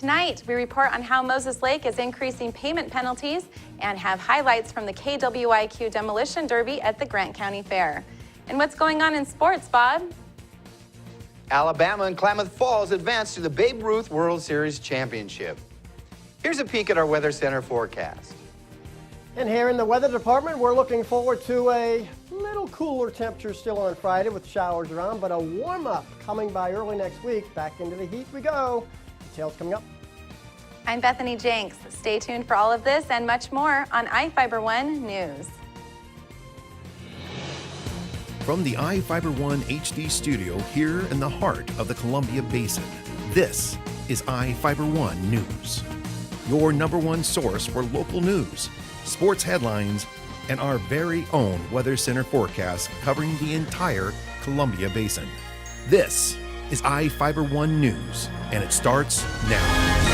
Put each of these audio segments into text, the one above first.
Tonight, we report on how Moses Lake is increasing payment penalties and have highlights from the KWIQ Demolition Derby at the Grant County Fair. And what's going on in sports, Bob? Alabama and Klamath Falls advanced to the Babe Ruth World Series Championship. Here's a peek at our Weather Center forecast. And here in the weather department, we're looking forward to a little cooler temperature still on Friday with showers around, but a warm-up coming by early next week. Back into the heat we go. Details coming up. I'm Bethany Jenks. Stay tuned for all of this and much more on iFiber One News. From the iFiber One HD studio here in the heart of the Columbia Basin, this is iFiber One News. Your #1 source for local news, sports headlines, and our very own Weather Center forecast covering the entire Columbia Basin. This is iFiber One News, and it starts now.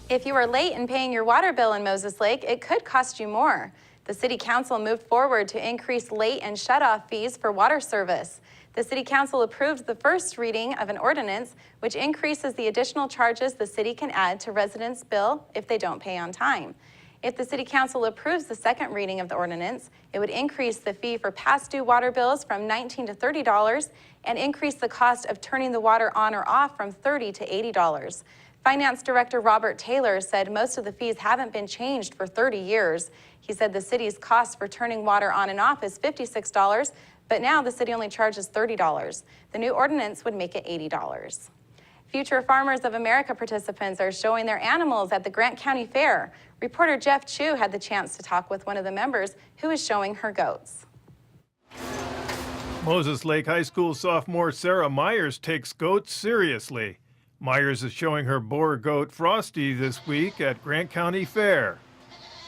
If you are late in paying your water bill in Moses Lake, it could cost you more. The City Council moved forward to increase late and shut-off fees for water service. The City Council approved the first reading of an ordinance which increases the additional charges the city can add to residents' bill if they don't pay on time. If the City Council approves the second reading of the ordinance, it would increase the fee for past due water bills from $19 to $30 and increase the cost of turning the water on or off from $30 to $80. Finance Director Robert Taylor said most of the fees haven't been changed for 30 years. He said the city's cost for turning water on and off is $56, but now the city only charges $30. The new ordinance would make it $80. Future Farmers of America participants are showing their animals at the Grant County Fair. Reporter Jeff Chu had the chance to talk with one of the members who is showing her goats. Moses Lake High School sophomore Sarah Myers takes goats seriously. Myers is showing her boar goat Frosty this week at Grant County Fair.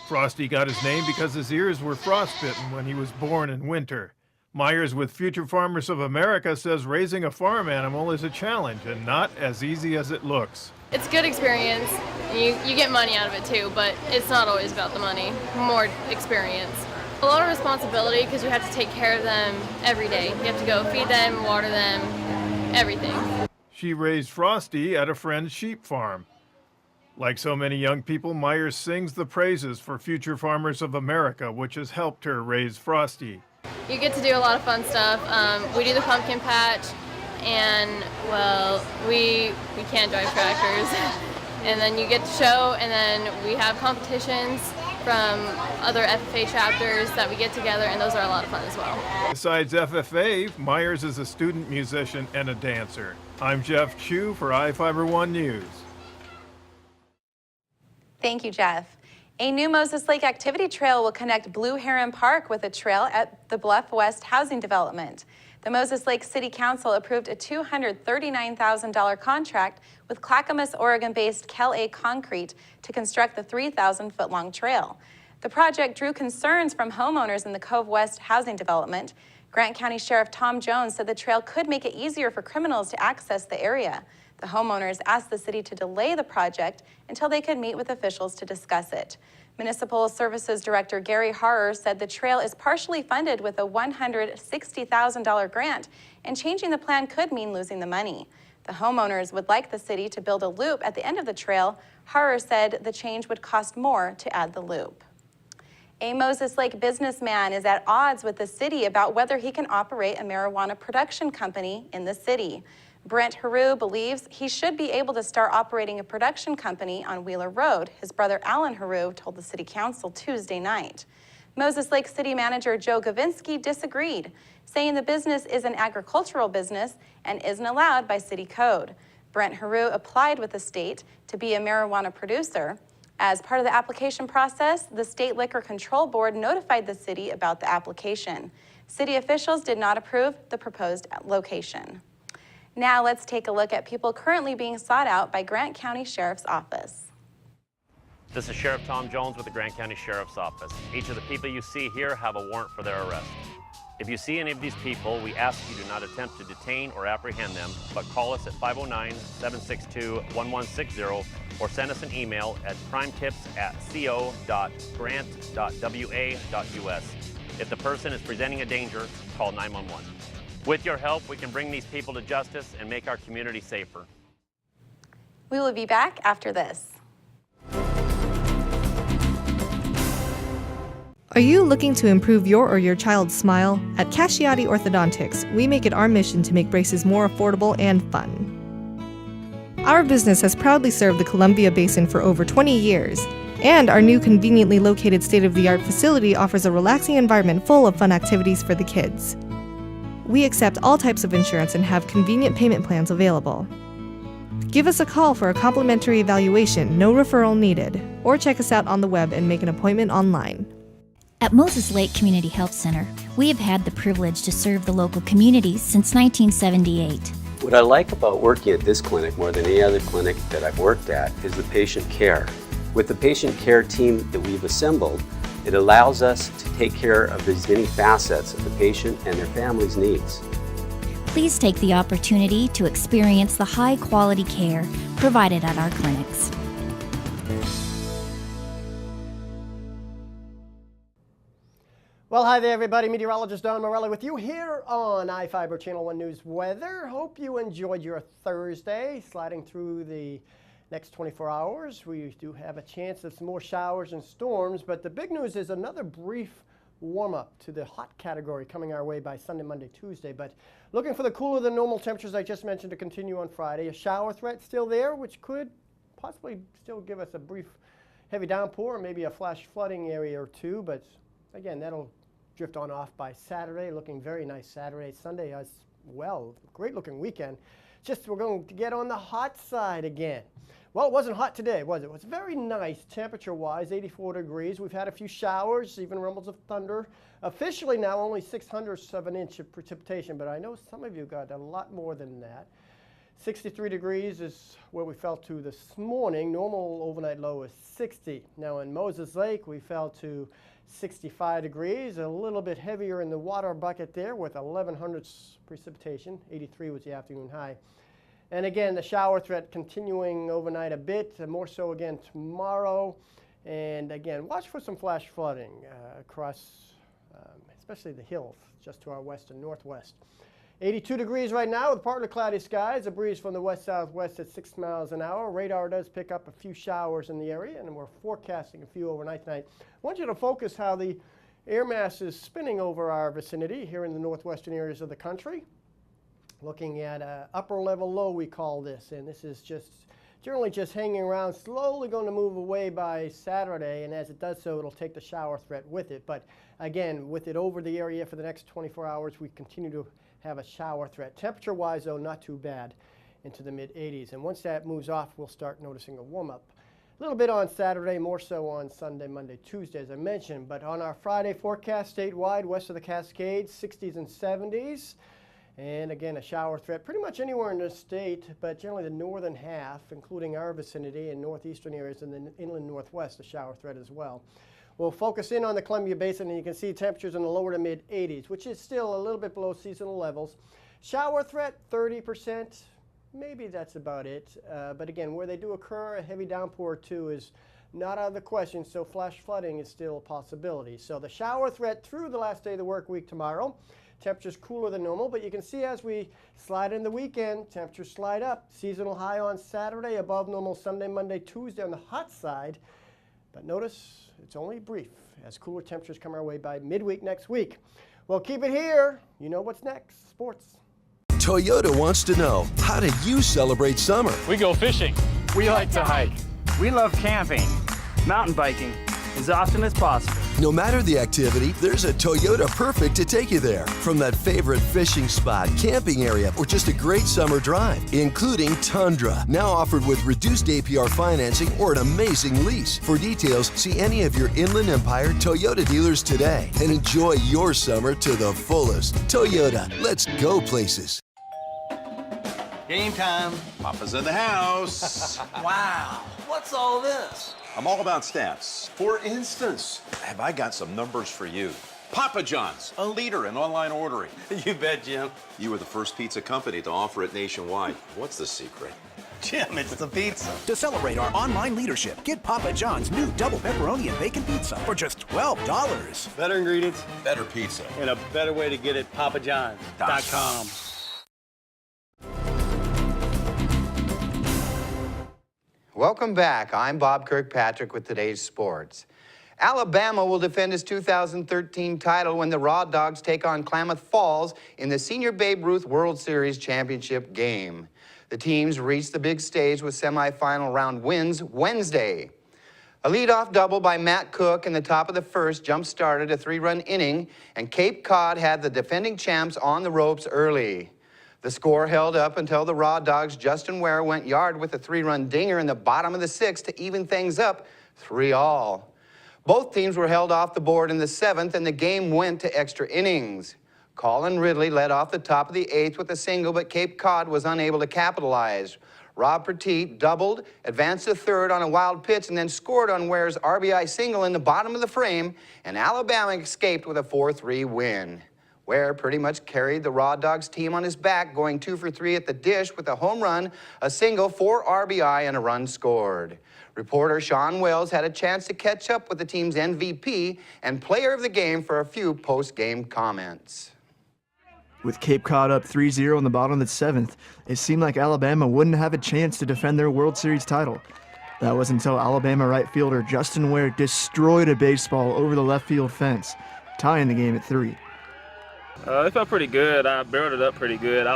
Frosty got his name because his ears were frostbitten when he was born in winter. Myers with Future Farmers of America says raising a farm animal is a challenge and not as easy as it looks. It's a good experience. You get money out of it too, but it's not always about the money, more experience. A lot of responsibility because you have to take care of them every day. You have to go feed them, water them, everything. She raised Frosty at a friend's sheep farm. Like so many young people, Myers sings the praises for Future Farmers of America, which has helped her raise Frosty. You get to do a lot of fun stuff. We do the pumpkin patch, and well, we can't drive tractors. And then you get to show, and then we have competitions from other FFA chapters that we get together, and those are a lot of fun as well. Besides FFA, Myers is a student musician and a dancer. I'm Jeff Chu for iFiber One News. Thank you, Jeff. A new Moses Lake activity trail will connect Blue Heron Park with a trail at the Bluff West housing development. The Moses Lake City Council approved a $239,000 contract with Clackamas, Oregon-based Kel-A Concrete to construct the 3,000-foot-long trail. The project drew concerns from homeowners in the Cove West housing development. Grant County Sheriff Tom Jones said the trail could make it easier for criminals to access the area. The homeowners asked the city to delay the project until they could meet with officials to discuss it. Municipal Services Director Gary Harrer said the trail is partially funded with a $160,000 grant, and changing the plan could mean losing the money. The homeowners would like the city to build a loop at the end of the trail. Harrer said the change would cost more to add the loop. A Moses Lake businessman is at odds with the city about whether he can operate a marijuana production company in the city. Brent Haru believes he should be able to start operating a production company on Wheeler Road, his brother Alan Haru told the city council Tuesday night. Moses Lake City Manager Joe Gavinsky disagreed, saying the business is an agricultural business and isn't allowed by city code. Brent Haru applied with the state to be a marijuana producer. As part of the application process, the State Liquor Control Board notified the city about the application. City officials did not approve the proposed location. Now let's take a look at people currently being sought out by Grant County Sheriff's Office. This is Sheriff Tom Jones with the Grant County Sheriff's Office. Each of the people you see here have a warrant for their arrest. If you see any of these people, we ask you do not attempt to detain or apprehend them, but call us at 509-762-1160 or send us an email at crimetips@co.grant.wa.us. If the person is presenting a danger, call 911. With your help, we can bring these people to justice and make our community safer. We will be back after this. Are you looking to improve your or your child's smile? At Casciati Orthodontics, we make it our mission to make braces more affordable and fun. Our business has proudly served the Columbia Basin for over 20 years, and our new conveniently located state-of-the-art facility offers a relaxing environment full of fun activities for the kids. We accept all types of insurance and have convenient payment plans available. Give us a call for a complimentary evaluation, no referral needed, or check us out on the web and make an appointment online. At Moses Lake Community Health Center, we have had the privilege to serve the local community since 1978. What I like about working at this clinic more than any other clinic that I've worked at is the patient care. With the patient care team that we've assembled, it allows us to take care of as many facets of the patient and their family's needs. Please take the opportunity to experience the high-quality care provided at our clinics. Well, hi there, everybody. Meteorologist Don Morelli with you here on iFiber Channel 1 News Weather. Hope you enjoyed your Thursday. Sliding through the next 24 hours, we do have a chance of some more showers and storms, but the big news is another brief warm-up to the hot category coming our way by Sunday, Monday, Tuesday. But looking for the cooler than normal temperatures I just mentioned to continue on Friday. A shower threat still there, which could possibly still give us a brief heavy downpour, or maybe a flash flooding area or two, but again, that'll drift on off by Saturday. Looking very nice Saturday, Sunday as well. Great looking weekend. Just we're going to get on the hot side again. Well, it wasn't hot today, was it? It was very nice temperature-wise, 84 degrees. We've had a few showers, even rumbles of thunder. Officially now only 0.06 of an inch of precipitation, but I know some of you got a lot more than that. 63 degrees is where we fell to this morning. Normal overnight low is 60. Now in Moses Lake, we fell to 65 degrees, a little bit heavier in the water bucket there with 1100 precipitation. 83 was the afternoon high. And again, the shower threat continuing overnight a bit, more so again tomorrow. And again, watch for some flash flooding across, especially the hills just to our west and northwest. 82 degrees right now with partly cloudy skies, a breeze from the west-southwest at 6 miles an hour. Radar does pick up a few showers in the area, and we're forecasting a few overnight tonight. I want you to focus how the air mass is spinning over our vicinity here in the northwestern areas of the country. Looking at an upper level low, we call this, and this is just generally just hanging around, slowly going to move away by Saturday, and as it does so, it'll take the shower threat with it. But again, with it over the area for the next 24 hours, we continue to have a shower threat. Temperature-wise, though, not too bad into the mid-80s. And once that moves off, we'll start noticing a warm-up. A little bit on Saturday, more so on Sunday, Monday, Tuesday, as I mentioned. But on our Friday forecast statewide, west of the Cascades, 60s and 70s. And again, a shower threat pretty much anywhere in the state, but generally the northern half, including our vicinity and northeastern areas and the inland northwest, a shower threat as well. We'll focus in on the Columbia Basin, and you can see temperatures in the lower to mid-80s, which is still a little bit below seasonal levels. Shower threat, 30%. Maybe that's about it. But again, where they do occur, a heavy downpour or two is not out of the question, so flash flooding is still a possibility. So the shower threat through the last day of the work week tomorrow. Temperatures cooler than normal, but you can see as we slide in the weekend, temperatures slide up. Seasonal high on Saturday, above normal Sunday, Monday, Tuesday on the hot side. But notice it's only brief as cooler temperatures come our way by midweek next week. Well, keep it here. You know what's next. Sports. Toyota wants to know, how do you celebrate summer? We go fishing. We like to hike. We love camping, mountain biking, as often as possible. No matter the activity, there's a Toyota perfect to take you there. From that favorite fishing spot, camping area, or just a great summer drive, including Tundra. Now offered with reduced APR financing or an amazing lease. For details, see any of your Inland Empire Toyota dealers today and enjoy your summer to the fullest. Toyota, let's go places. Game time. Papa's in the house. Wow, what's all this? I'm all about stats. For instance, have I got some numbers for you? Papa John's, a leader in online ordering. You bet, Jim. You were the first pizza company to offer it nationwide. What's the secret? Jim, it's the pizza. To celebrate our online leadership, get Papa John's new double pepperoni and bacon pizza for just $12. Better ingredients Better pizza. and a better way to get it, papajohns.com. Welcome back. I'm Bob Kirkpatrick with today's sports. Alabama will defend its 2013 title when the Raw Dogs take on Klamath Falls in the Senior Babe Ruth World Series Championship game. The teams reached the big stage with semifinal round wins Wednesday. A leadoff double by Matt Cook in the top of the first jump-started a 3-run inning, and Cape Cod had the defending champs on the ropes early. The score held up until the Raw Dogs' Justin Ware went yard with a 3-run dinger in the bottom of the 6th to even things up 3-all. Both teams were held off the board in the 7th, and the game went to extra innings. Colin Ridley led off the top of the 8th with a single, but Cape Cod was unable to capitalize. Rob Petit doubled, advanced to third on a wild pitch, and then scored on Ware's RBI single in the bottom of the frame, and Alabama escaped with a 4-3 win. Ware pretty much carried the Raw Dogs team on his back, going 2 for 3 at the dish with a home run, a single, 4 RBI, and a run scored. Reporter Sean Wells had a chance to catch up with the team's MVP and player of the game for a few post-game comments. With Cape Cod up 3-0 in the bottom of the 7th, it seemed like Alabama wouldn't have a chance to defend their World Series title. That was until Alabama right fielder Justin Ware destroyed a baseball over the left field fence, tying the game at 3. It felt pretty good. I barreled it up pretty good.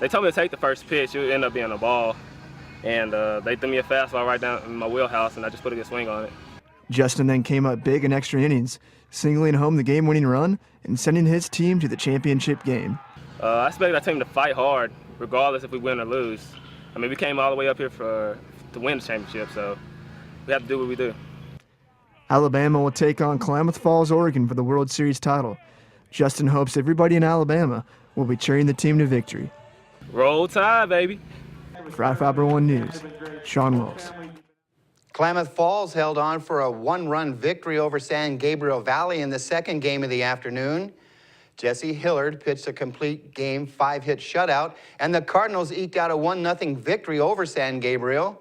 They told me to take the first pitch. It would end up being a ball. And they threw me a fastball right down in my wheelhouse, and I just put a good swing on it. Justin then came up big in extra innings, singling home the game-winning run and sending his team to the championship game. I expect our team to fight hard, regardless if we win or lose. I mean, we came all the way up here to win the championship, so we have to do what we do. Alabama will take on Klamath Falls, Oregon for the World Series title. Justin hopes everybody in Alabama will be cheering the team to victory. Roll Tide, baby. For iFiber 1 News, Sean Wells. Klamath Falls held on for a 1-run victory over San Gabriel Valley in the second game of the afternoon. Jesse Hillard pitched a complete game 5-hit shutout, and the Cardinals eked out a 1-0 victory over San Gabriel.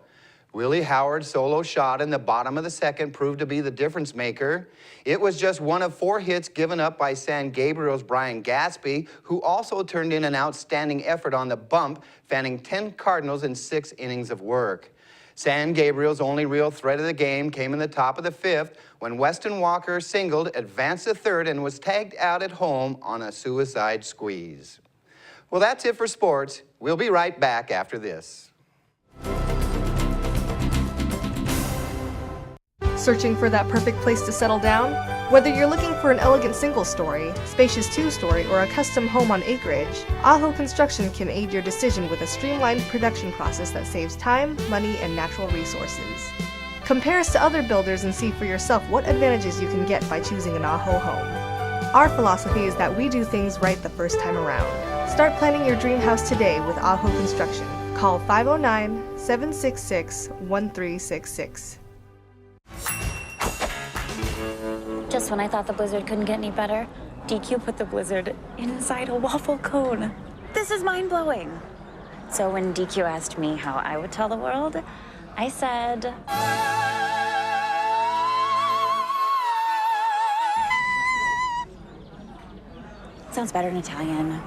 Willie Howard's solo shot in the bottom of the second proved to be the difference maker. It was just one of 4 hits given up by San Gabriel's Brian Gatsby, who also turned in an outstanding effort on the bump, fanning 10 Cardinals in 6 innings of work. San Gabriel's only real threat of the game came in the top of the 5th when Weston Walker singled, advanced to third, and was tagged out at home on a suicide squeeze. Well, that's it for sports. We'll be right back after this. Searching for that perfect place to settle down? Whether you're looking for an elegant single-story, spacious two-story, or a custom home on acreage, Aho Construction can aid your decision with a streamlined production process that saves time, money, and natural resources. Compare us to other builders and see for yourself what advantages you can get by choosing an Aho home. Our philosophy is that we do things right the first time around. Start planning your dream house today with Aho Construction. Call 509-766-1366. Just when I thought the blizzard couldn't get any better, DQ put the blizzard inside a waffle cone. This is mind-blowing. So when DQ asked me how I would tell the world, I said... Sounds better in Italian.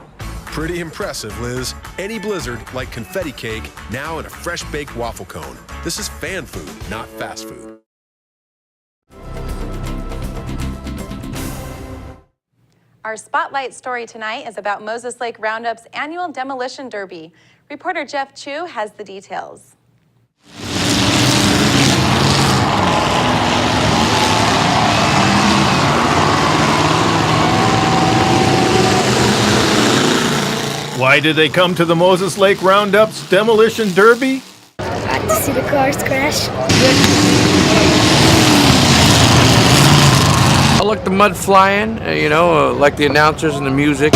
Pretty impressive, Liz. Any blizzard, like confetti cake, now in a fresh-baked waffle cone. This is fan food, not fast food. Our spotlight story tonight is about Moses Lake Roundup's annual Demolition Derby. Reporter Jeff Chu has the details. Why did they come to the Moses Lake Roundup's Demolition Derby? To see the cars crash. I like the mud flying, like the announcers and the music.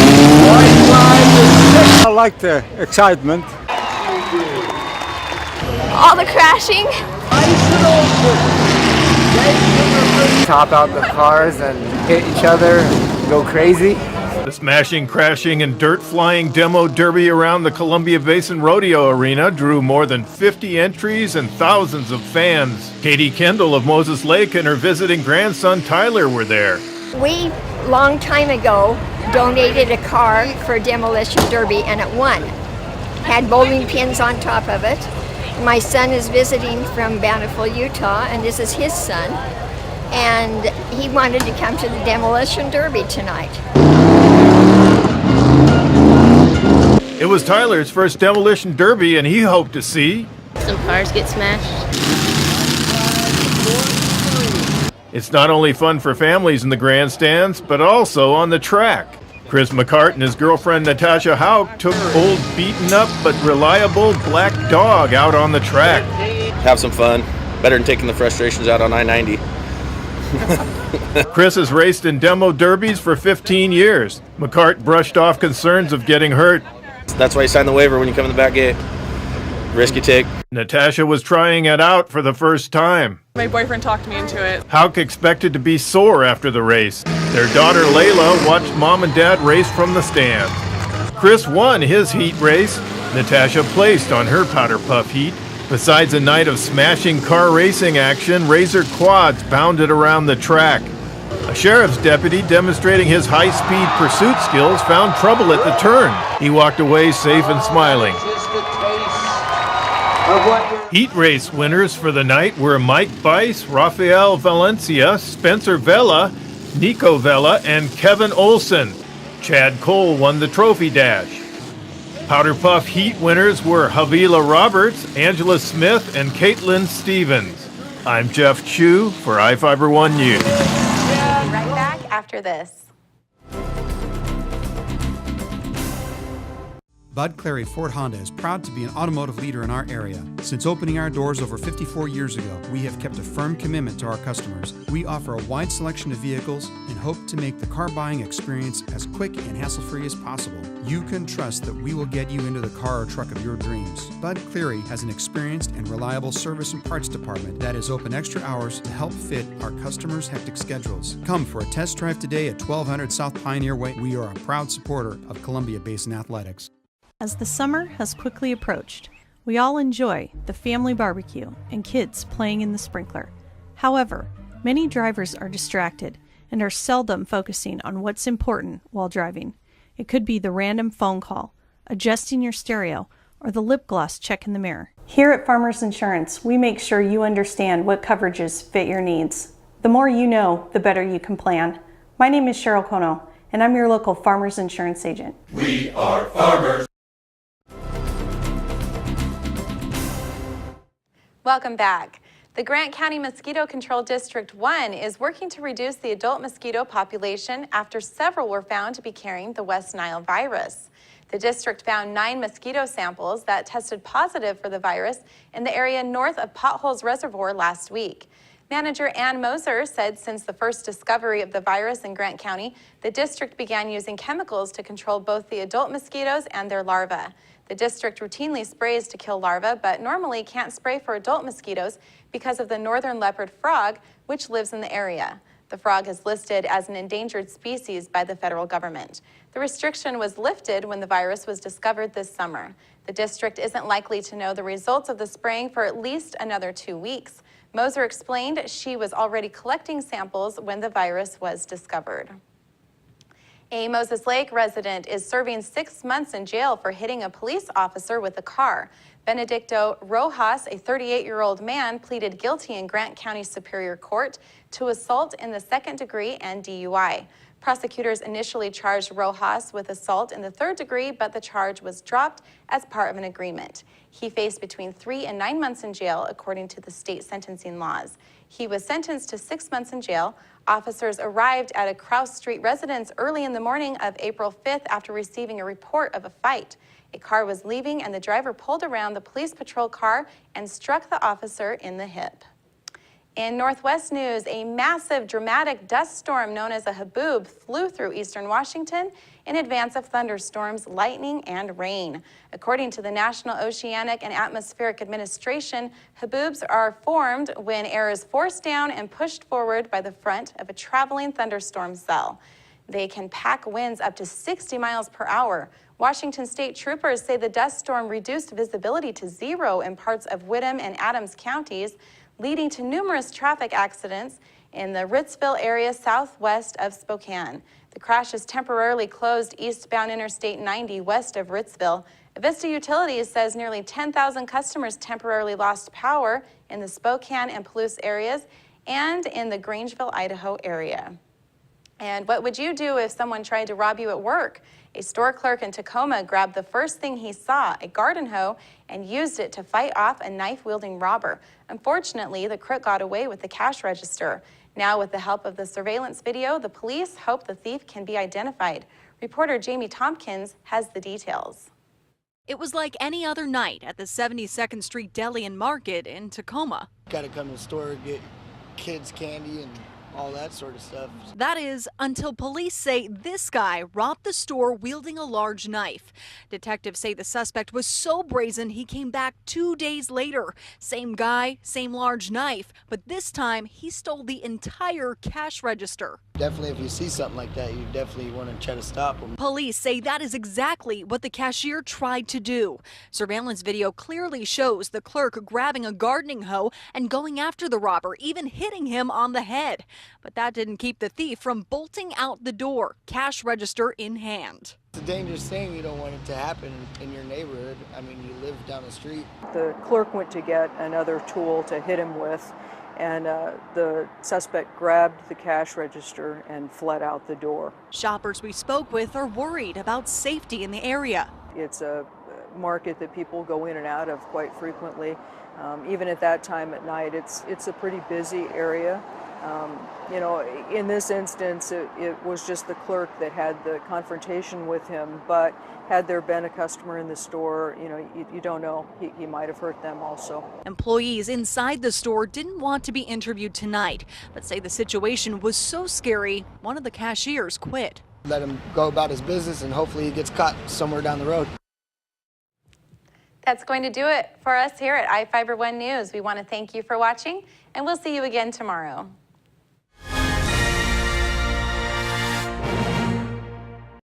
I like the excitement. All the crashing. top out the cars and hit each other, go crazy. The smashing, crashing, and dirt-flying demo derby around the Columbia Basin Rodeo Arena drew more than 50 entries and thousands of fans. Katie Kendall of Moses Lake and her visiting grandson Tyler were there. We, long time ago, donated a car for a demolition derby and it won. Had bowling pins on top of it. My son is visiting from Bountiful, Utah, and this is his son. And he wanted to come to the demolition derby tonight. It was Tyler's first demolition derby, and he hoped to see some cars get smashed. It's not only fun for families in the grandstands, but also on the track. Chris McCart and his girlfriend Natasha Hauk took old beaten up but reliable Black Dog out on the track. Have some fun. Better than taking the frustrations out on I-90. Chris has raced in demo derbies for 15 years. McCart brushed off concerns of getting hurt. That's why you sign the waiver when you come in the back gate. Risk you take. Natasha was trying it out for the first time. My boyfriend talked me into it. Hauk expected to be sore after the race. Their daughter Layla watched mom and dad race from the stand. Chris won his heat race. Natasha placed on her powder puff heat. Besides a night of smashing car racing action, Razor quads bounded around the track. A sheriff's deputy demonstrating his high-speed pursuit skills found trouble at the turn. He walked away safe and smiling. Heat race winners for the night were Mike Bice, Rafael Valencia, Spencer Vela, Nico Vela, and Kevin Olson. Chad Cole won the trophy dash. Powder Puff Heat winners were Havila Roberts, Angela Smith, and Caitlin Stevens. I'm Jeff Chu for iFiber1 News. We'll be right back after this. Bud Clary Ford Honda is proud to be an automotive leader in our area. Since opening our doors over 54 years ago, we have kept a firm commitment to our customers. We offer a wide selection of vehicles and hope to make the car buying experience as quick and hassle-free as possible. You can trust that we will get you into the car or truck of your dreams. Bud Cleary has an experienced and reliable service and parts department that is open extra hours to help fit our customers' hectic schedules. Come for a test drive today at 1200 South Pioneer Way. We are a proud supporter of Columbia Basin Athletics. As the summer has quickly approached, we all enjoy the family barbecue and kids playing in the sprinkler. However, many drivers are distracted and are seldom focusing on what's important while driving. It could be the random phone call, adjusting your stereo, or the lip gloss check in the mirror. Here at Farmers Insurance, we make sure you understand what coverages fit your needs. The more you know, the better you can plan. My name is Cheryl Kono, and I'm your local Farmers Insurance agent. We are farmers. Welcome back. The Grant County Mosquito Control District 1 is working to reduce the adult mosquito population after several were found to be carrying the West Nile virus. The district found 9 mosquito samples that tested positive for the virus in the area north of Potholes Reservoir last week. Manager Ann Moser said since the first discovery of the virus in Grant County, the district began using chemicals to control both the adult mosquitoes and their larvae. The district routinely sprays to kill larvae, but normally can't spray for adult mosquitoes because of the northern leopard frog, which lives in the area. The frog is listed as an endangered species by the federal government. The restriction was lifted when the virus was discovered this summer. The district isn't likely to know the results of the spraying for at least another 2 weeks. Moser explained she was already collecting samples when the virus was discovered. A Moses Lake resident is serving 6 months in jail for hitting a police officer with a car. Benedicto Rojas, a 38-year-old man, pleaded guilty in Grant County Superior Court to assault in the 2nd degree and DUI. Prosecutors initially charged Rojas with assault in the 3rd degree, but the charge was dropped as part of an agreement. He faced between 3 and 9 months in jail, according to the state sentencing laws. He was sentenced to 6 months in jail. Officers arrived at a Krause Street residence early in the morning of April 5th after receiving a report of a fight. A car was leaving and the driver pulled around the police patrol car and struck the officer in the hip. In Northwest news, a massive dramatic dust storm known as a haboob flew through eastern Washington in advance of thunderstorms, lightning, and rain. According to the National Oceanic and Atmospheric Administration, haboobs are formed when air is forced down and pushed forward by the front of a traveling thunderstorm cell. They can pack winds up to 60 miles per hour. Washington State troopers say the dust storm reduced visibility to 0 in parts of Whittam and Adams counties, leading to numerous traffic accidents in the Ritzville area southwest of Spokane. The crash has temporarily closed eastbound Interstate 90 west of Ritzville. Avista Utilities says nearly 10,000 customers temporarily lost power in the Spokane and Palouse areas and in the Grangeville, Idaho area. And what would you do if someone tried to rob you at work? A store clerk in Tacoma grabbed the first thing he saw, a garden hoe, and used it to fight off a knife-wielding robber. Unfortunately, the crook got away with the cash register. Now, with the help of the surveillance video, the police hope the thief can be identified. Reporter Jamie Tompkins has the details. It was like any other night at the 72nd Street Deli and Market in Tacoma. Got to come to the store and get kids candy and all that sort of stuff. That is, until police say this guy robbed the store wielding a large knife. Detectives say the suspect was so brazen he came back 2 days later. Same guy, same large knife, but this time he stole the entire cash register. Definitely, if you see something like that, you definitely want to try to stop them. Police say that is exactly what the cashier tried to do. Surveillance video clearly shows the clerk grabbing a gardening hoe and going after the robber, even hitting him on the head. But that didn't keep the thief from bolting out the door, cash register in hand. It's a dangerous thing. You don't want it to happen in your neighborhood. I mean, you live down the street. The clerk went to get another tool to hit him with, and the suspect grabbed the cash register and fled out the door. Shoppers we spoke with are worried about safety in the area. It's a market that people go in and out of quite frequently. Even at that time at night, it's a pretty busy area. You know, in this instance, it was just the clerk that had the confrontation with him, but had there been a customer in the store, you know, you don't know, he might have hurt them also. Employees inside the store didn't want to be interviewed tonight, but say the situation was so scary, one of the cashiers quit. Let him go about his business and hopefully he gets caught somewhere down the road. That's going to do it for us here at iFiber One News. We want to thank you for watching, and we'll see you again tomorrow.